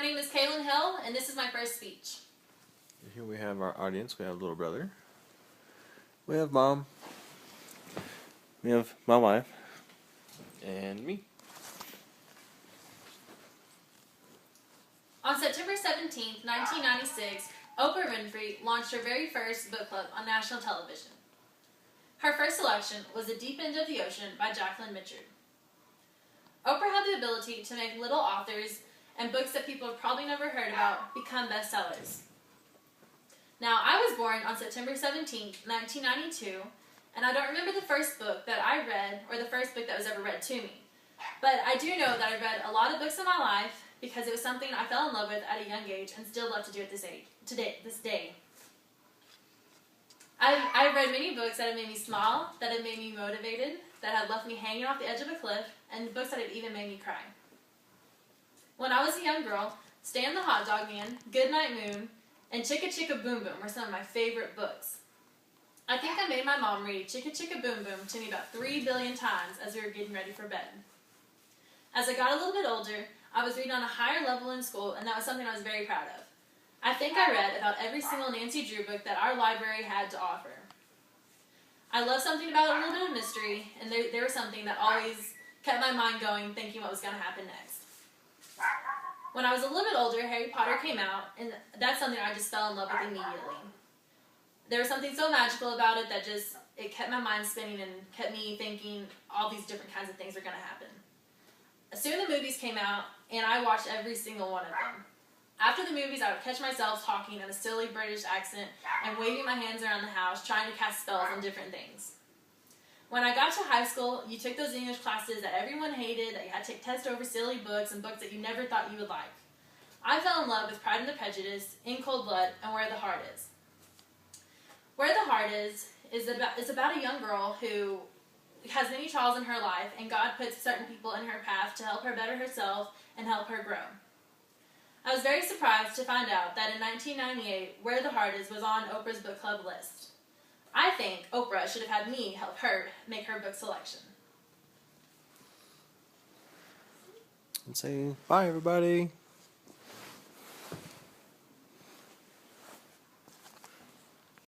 name is Kaylin Hill, and this is my first speech. Here we have our audience. We have little brother. We have mom. We have my wife. And me. On September 17th, 1996, Oprah Winfrey launched her very first book club on national television. Her first selection was The Deep End of the Ocean by Jacqueline Mitchell. Oprah had the ability to make little authors and books that people have probably never heard about become bestsellers. Now, I was born on September 17th, 1992, and I don't remember the first book that I read or the first book that was ever read to me. But I do know that I read a lot of books in my life because it was something I fell in love with at a young age and still love to do at this day. I've read many books that have made me smile, that have made me motivated, that have left me hanging off the edge of a cliff, and books that have even made me cry. When I was a young girl, Stan the Hot Dog Man, Goodnight Moon, and Chicka Chicka Boom Boom were some of my favorite books. I think I made my mom read Chicka Chicka Boom Boom to me about 3 billion times as we were getting ready for bed. As I got a little bit older, I was reading on a higher level in school, and that was something I was very proud of. I think I read about every single Nancy Drew book that our library had to offer. I love something about a little bit of mystery, and there was something that always kept my mind going, thinking what was going to happen next. When I was a little bit older, Harry Potter came out, and that's something I just fell in love with immediately. There was something so magical about it that it kept my mind spinning and kept me thinking all these different kinds of things were going to happen. Soon the movies came out, and I watched every single one of them. After the movies, I would catch myself talking in a silly British accent and waving my hands around the house, trying to cast spells on different things. When I got to high school, you took those English classes that everyone hated, that you had to take tests over silly books and books that you never thought you would like. I fell in love with Pride and Prejudice, In Cold Blood, and Where the Heart Is. Where the Heart is about a young girl who has many trials in her life, and God puts certain people in her path to help her better herself and help her grow. I was very surprised to find out that in 1998, Where the Heart Is was on Oprah's book club list. I think Oprah should have had me help her make her book selection. And say bye, everybody.